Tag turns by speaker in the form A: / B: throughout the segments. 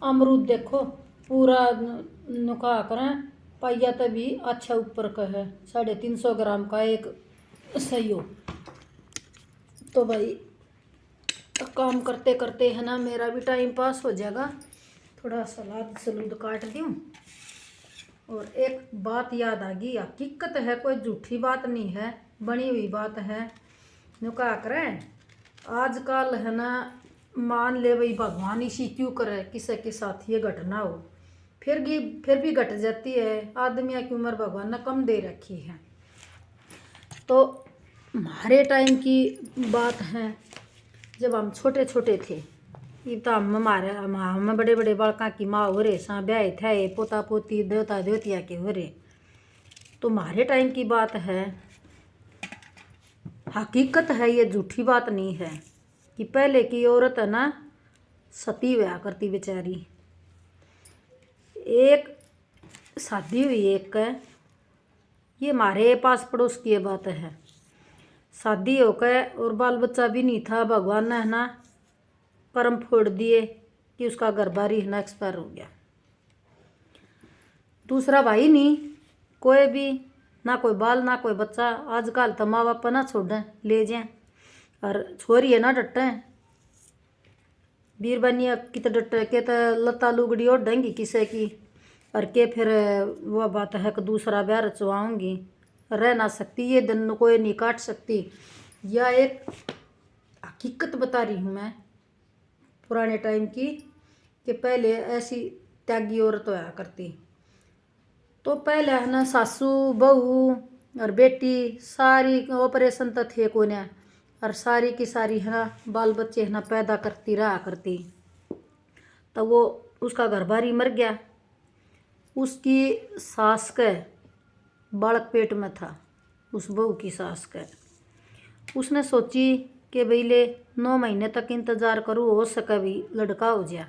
A: अमरूद देखो पूरा नुका करें पाइया तभी अच्छा ऊपर का है 350 ग्राम का एक सही हो। तो भाई काम करते करते है ना मेरा भी टाइम पास हो जाएगा। थोड़ा सलाद सलूद काट दूँ। और एक बात याद आ गई, हकीकत है कोई झूठी बात नहीं है, बनी हुई बात है। नुका करें आजकल है ना, मान ले भाई भगवान इसी क्यों करे किसी के साथ ये घटना हो, फिर भी घट जाती है। आदमियों की उम्र भगवान ने कम दे रखी है। तो हमारे टाइम की बात है जब हम छोटे छोटे थे। ये तो हम बड़े बड़े बालका की माँ हो रहे सा ब्याह थे पोता पोती देवता देवतिया के हो रहे। तो हमारे टाइम की बात है, हकीकत है ये झूठी बात नहीं है कि पहले की औरत है ना सती हुआ करती बेचारी। एक शादी हुई एक ये हमारे पास पड़ोस की बात है। शादी होकर और बाल बच्चा भी नहीं था, भगवान ने है ना कर्म फोड़ दिए कि उसका घर बार है ना एक्सपायर हो गया। दूसरा भाई नहीं कोई भी, ना कोई बाल ना कोई बच्चा। आजकल तो माँ बाप ना छोड़ें ले जाएं और छोरी है ना डटे बीरबानिया की तो डटे के तो लता लुगड़ी ओढ़ देंगी किसी की और के फिर वह बात है कि दूसरा ब्याह रचवाऊँगी। रह ना सकती ये दिन कोई नहीं काट सकती। यह एक हकीकत बता रही हूँ मैं पुराने टाइम की कि पहले ऐसी त्यागी औरत होया करती। तो पहले है ना सासू बहू और बेटी सारी ऑपरेशन तो थे कोने और सारी की सारी है ना बाल बच्चे है ना पैदा करती रहा करती। तो वो उसका घर बारी मर गया। उसकी सास के बालक पेट में था, उस बहू की सास के। उसने सोची कि भाई ले 9 महीने तक इंतज़ार करूँ हो सके भी लड़का हो जाए।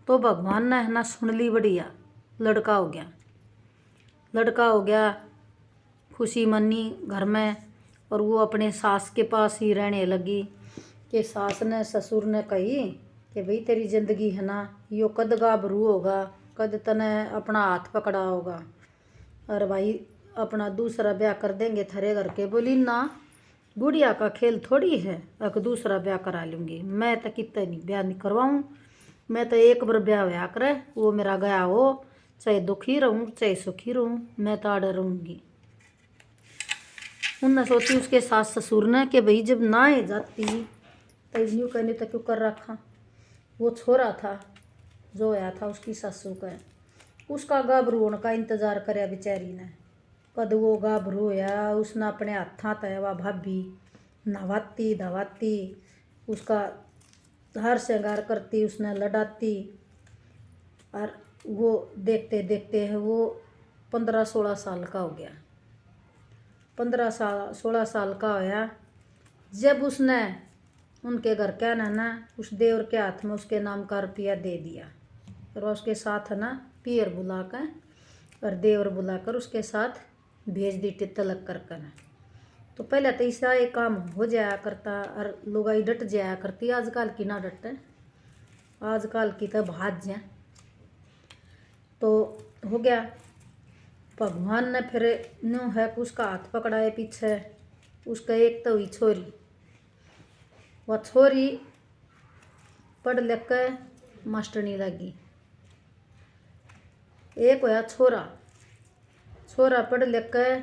A: तो भगवान ने है ना सुन ली बढ़िया, लड़का हो गया। लड़का हो गया, खुशी मनी घर में। और वो अपने सास के पास ही रहने लगी कि सास ने ससुर ने कही कि भाई तेरी ज़िंदगी है ना यो कद गाभरू होगा, कद तने अपना हाथ पकड़ा होगा और भाई अपना दूसरा ब्याह कर देंगे थारे घर के। बोली ना बुढ़िया का खेल थोड़ी है अक दूसरा ब्याह करा लूँगी, मैं तो कितना नहीं ब्याह नहीं करवाऊँ। मैं तो एक बार ब्याह होया करे वो मेरा गया हो, चाहे दुखी रहूँ चाहे सुखी रहूँ, मैं तो आड़े रहूँगी। उनने सोची उसके सास ससुर ने कि भाई जब ना ही जाती तो यूँ कहने तक क्यों कर रखा। वो छोरा था जो होया था उसकी सासू का, उसका गाभरू होने का इंतज़ार कराया बेचारी ने। कद वो गाभरू होया उसने अपने हाथा तयवा भाभी नहवाती धवाती उसका हर श्रृंगार करती, उसने लड़ाती। और वो देखते देखते है वो 15-16 साल का हो गया। 15-16 साल का होया जब उसने उनके घर क्या ना उस देवर के हाथ में उसके नाम का रुपया दे दिया। और उसके साथ है ना पियर बुलाकर और देवर बुलाकर उसके साथ भेज दी तिलक कर कर। तो पहले तो ऐसा एक काम हो जाया करता और लुगाई डट जाया करती। आजकल की ना डटे, आजकल की तो भाज जाए। तो हो गया भगवान ने फिर न्यू है कि उसका हाथ पकड़ाए पीछे। उसका एक तो हुई छोरी, वह छोरी पढ़ लिख के मास्टरनी लगी। एक होया छोरा, छोरा पढ़ लिख के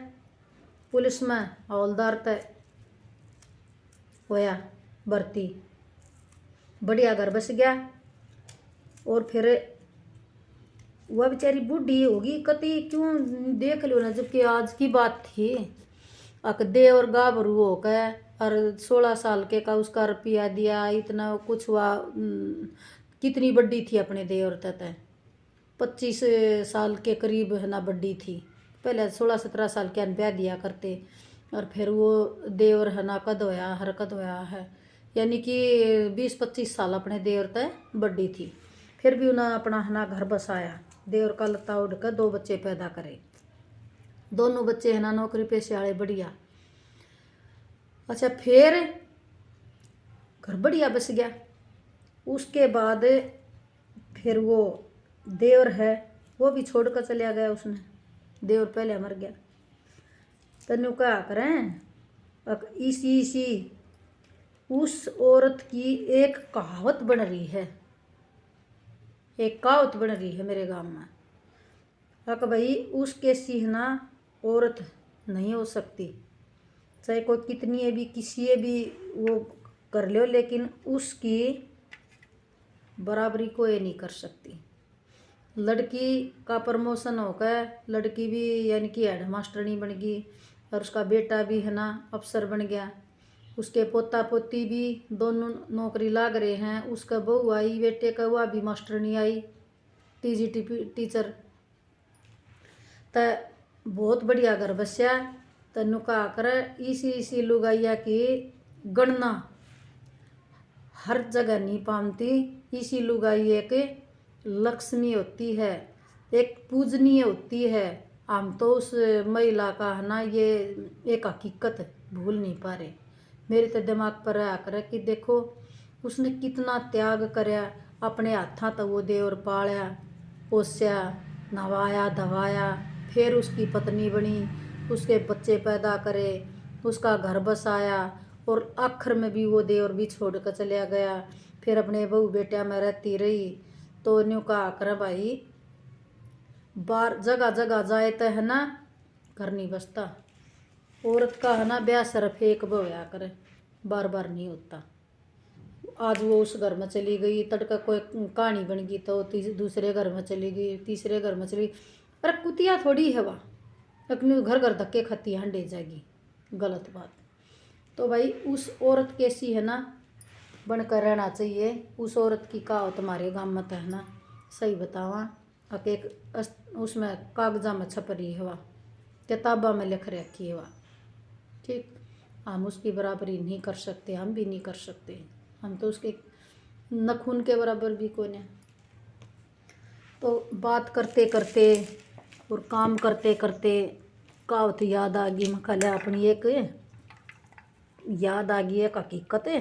A: पुलिस में हवलदार तय होया भर्ती, बढ़िया घर बस गया। और फिर वह बेचारी बूढ़ी होगी कति क्यों देख लो ना, जबकि आज की बात थी। अक दे और गाभरू हो के और 16 साल के का उसका रुपया दिया इतना कुछ हुआ। कितनी बड़ी थी अपने दे और तय 25 साल के करीब है ना बड़ी थी। पहले 16-17 साल के ब्याह दिया करते। और फिर वो देवर है ना कद होया हरकत होया है, यानी कि 20-25 साल अपने देवर तय बड़ी थी। फिर भी उन्हें अपना है ना घर बसाया। देवर का लता उड़ कर 2 बच्चे पैदा करे, दोनों बच्चे है ना नौकरी पेशे वाले बढ़िया। अच्छा फिर घर बढ़िया बस गया। उसके बाद फिर वो देवर है वो भी छोड़ कर चला गया, उसने देवर पहले मर गया। तनु क्या करें, इसी इसी उस औरत की एक कहावत बन रही है, एक कहावत बन रही है मेरे गांव में। अक भाई उसके सीहना औरत नहीं हो सकती, चाहे कोई कितनी भी किसी भी वो कर लो, लेकिन उसकी बराबरी कोई नहीं कर सकती। लड़की का प्रमोशन होकर लड़की भी यानी कि हेड मास्टरनी बन गई, और उसका बेटा भी है ना अफसर बन गया, उसके पोता पोती भी दोनों नौकरी लाग रहे हैं। उसका बहू आई बेटे का, वह भी मास्टरनी आई, टीजीटी टीचर। त बहुत बढ़िया घर बस्या। तनु का कर इसी लुगाइया की गणना हर जगह नहीं पाती। इसी लुगाई एक लक्ष्मी होती है, एक पूजनीय होती है। हम तो उस महिला का है ना ये एक हकीकत भूल नहीं पा रहे। मेरे तो दिमाग पर आकर कि देखो उसने कितना त्याग करया, अपने हाथा तो वो देवर पालिया पोस्या नवाया धवाया, फिर उसकी पत्नी बनी, उसके बच्चे पैदा करे, उसका घर बसाया, और आखिर में भी वो देवर भी छोड़ कर चला गया। फिर अपने बहू बेटिया में रहती रही। तो न्यू कहा कर भाई बार जगह जगह जाए तो है ना घर नहीं बसता। औरत का है ना ब्याह सिर्फ एक होया करे, बार बार नहीं होता। आज वो उस घर में चली गई, तड़का कोई कहानी बन गई तो दूसरे घर में चली गई, तीसरे घर में चली गई। अरे कुतिया थोड़ी है वह, लेकिन घर घर धक्के खाती हंडे जाएगी, गलत बात। तो भाई उस औरत कैसी है ना बनकर रहना चाहिए। उस औरत की कहावत तुम्हारे गाँव में तो है ना सही बतावा, अब एक उसमें कागजा में छप रही है, वह किताबा में लिख रखी है वह। ठीक, हम उसकी बराबरी नहीं कर सकते, हम भी नहीं कर सकते, हम तो उसके नखून के बराबर भी कौन है। तो बात करते करते और काम करते करते कहावत याद आ गई। मैं अपनी एक याद आ गई, एक हकीकत है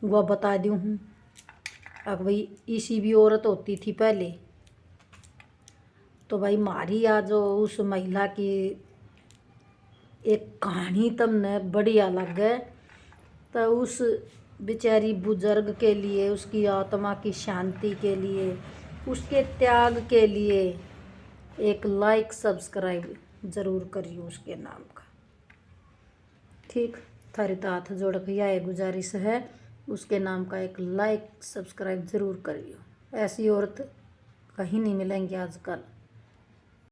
A: वह बता दूँ हूँ। अब भाई इसी भी औरत होती थी पहले। तो भाई मारी आज उस महिला की एक कहानी तुमने बढ़िया लग गए। तो उस बेचारी बुजुर्ग के लिए, उसकी आत्मा की शांति के लिए, उसके त्याग के लिए एक लाइक सब्सक्राइब ज़रूर करियो उसके नाम का। ठीक, थारी तो हाथ जोड़ के यह गुजारिश है, उसके नाम का एक लाइक सब्सक्राइब ज़रूर करियो। ऐसी औरत कहीं नहीं मिलेंगी आजकल।